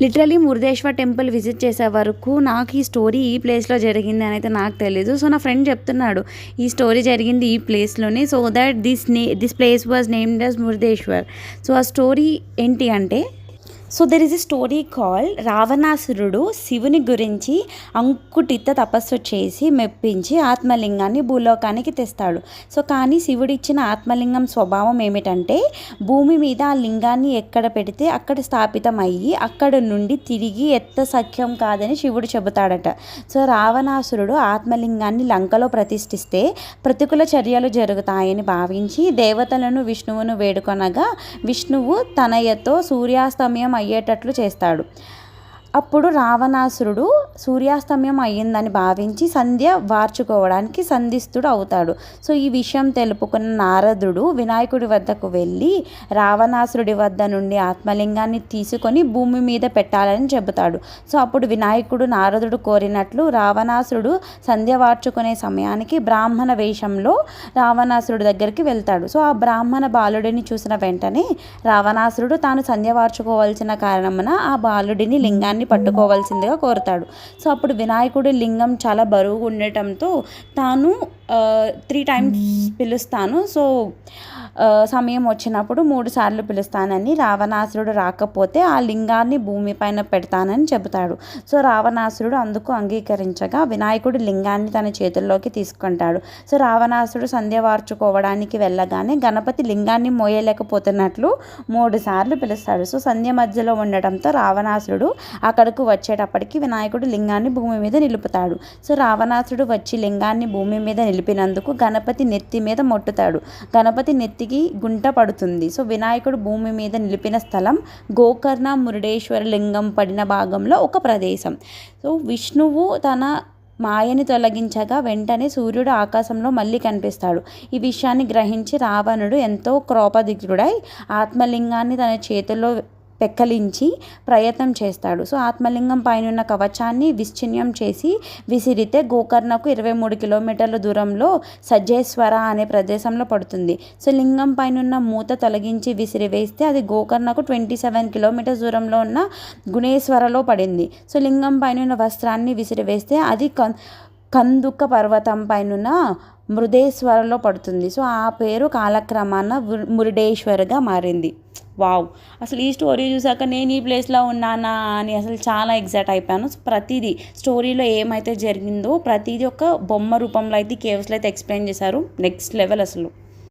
Literally Murudeshwar temple visit చేసే వరకు నాకు ఈ స్టోరీ ఈ ప్లేస్లో జరిగింది అని అయితే నాకు తెలీదు. సో నా ఫ్రెండ్ చెప్తున్నాడు ఈ స్టోరీ జరిగింది ఈ ప్లేస్లోనే. So that this place was named as Murudeshwar. So ఆ స్టోరీ ఏంటి అంటే, so there is a story call రావణాసురుడు శివుని గురించి అంకుటిత తపస్సు చేసి మెప్పించి ఆత్మలింగాన్ని భూలోకానికి తెస్తాడు. సో కానీ శివుడిచ్చిన ఆత్మలింగం స్వభావం ఏమిటంటే భూమి మీద ఆ లింగాన్ని ఎక్కడ పెడితే అక్కడ స్థాపితం అయ్యి అక్కడ నుండి తిరిగి సఖ్యం కాదని శివుడు చెబుతాడట. సో రావణాసురుడు ఆత్మలింగాన్ని లంకలో ప్రతిష్ఠిస్తే ప్రతికూల చర్యలు జరుగుతాయని భావించి దేవతలను విష్ణువును వేడుకొనగా విష్ణువు తనయతో సూర్యాస్తమయం అయ్యేటట్లు చేస్తాడు. అప్పుడు రావణాసురుడు సూర్యాస్తమయం అయ్యిందని భావించి సంధ్య వార్చుకోవడానికి సంధిస్తుడు అవుతాడు. సో ఈ విషయం తెలుపుకున్న నారదుడు వినాయకుడి వద్దకు వెళ్ళి రావణాసురుడి వద్ద నుండి ఆత్మలింగాన్ని తీసుకొని భూమి మీద పెట్టాలని చెబుతాడు. సో అప్పుడు వినాయకుడు నారదుడు కోరినట్లు రావణాసురుడు సంధ్య వార్చుకునే సమయానికి బ్రాహ్మణ వేషంలో రావణాసురుడి దగ్గరికి వెళ్తాడు. సో ఆ బ్రాహ్మణ బాలుడిని చూసిన వెంటనే రావణాసురుడు తాను సంధ్య వార్చుకోవాల్సిన కారణమున ఆ బాలుడిని లింగాన్ని పట్టుకోవాల్సిందిగా కోరుతాడు. సో అప్పుడు వినాయకుడి లింగం చాలా బరువు ఉండటంతో తాను 3 times పిలుస్తాను, సో సమయం వచ్చినప్పుడు 3 సార్లు పిలుస్తానని, రావణాసురుడు రాకపోతే ఆ లింగాన్ని భూమిపైన పెడతానని చెబుతాడు. సో రావణాసురుడు అందుకు అంగీకరించగా వినాయకుడు లింగాన్ని తన చేతుల్లోకి తీసుకుంటాడు. సో రావణాసురుడు సంధ్య వార్చుకోవడానికి వెళ్ళగానే గణపతి లింగాన్ని మోయలేకపోతున్నట్లు 3 సార్లు పిలుస్తాడు. సో సంధ్య మధ్యలో ఉండటంతో రావణాసురుడు అక్కడకు వచ్చేటప్పటికి వినాయకుడు లింగాన్ని భూమి మీద నిలుపుతాడు. సో రావణాసురుడు వచ్చి లింగాన్ని భూమి మీద నిలిపినందుకు గణపతి నెత్తి మీద మొట్టుతాడు. గణపతి నెత్తికి గుంట పడుతుంది. సో వినాయకుడు భూమి మీద నిలిపిన స్థలం గోకర్ణ మురుడేశ్వర లింగం పడిన భాగంలో ఒక ప్రదేశం. సో విష్ణువు తన మాయని తొలగించగా వెంటనే సూర్యుడు ఆకాశంలో మళ్ళీ కనిపిస్తాడు. ఈ విషయాన్ని గ్రహించి రావణుడు ఎంతో క్రోపదిగ్రుడై ఆత్మలింగాన్ని తన చేతుల్లో పెక్కలించి ప్రయత్నం చేస్తాడు. సో ఆత్మలింగం పైన కవచాన్ని విచ్ఛిన్నం చేసి విసిరితే గోకర్ణకు 23 కిలోమీటర్ల దూరంలో సజ్జేశ్వర అనే ప్రదేశంలో పడుతుంది. సో లింగం పైన మూత తొలగించి విసిరివేస్తే అది గోకర్ణకు 27 కిలోమీటర్స్ దూరంలో ఉన్న గుణేశ్వరలో పడింది. సో లింగం పైన వస్త్రాన్ని విసిరివేస్తే అది కందుక పర్వతం పైన మృదేశ్వరలో పడుతుంది. సో ఆ పేరు కాలక్రమాన మురుడేశ్వర్గా మారింది. వావ్, అసలు ఈ స్టోరీ చూసాక నేను ఈ ప్లేస్లో ఉన్నానా అని అసలు చాలా ఎగ్జైట్ అయిపోయాను. సో ప్రతిదీ స్టోరీలో ఏమైతే జరిగిందో ప్రతిదీ ఒక బొమ్మ రూపంలో అయితే కేవ్స్లో అయితే ఎక్స్ప్లెయిన్ చేశారు. నెక్స్ట్ లెవెల్ అసలు.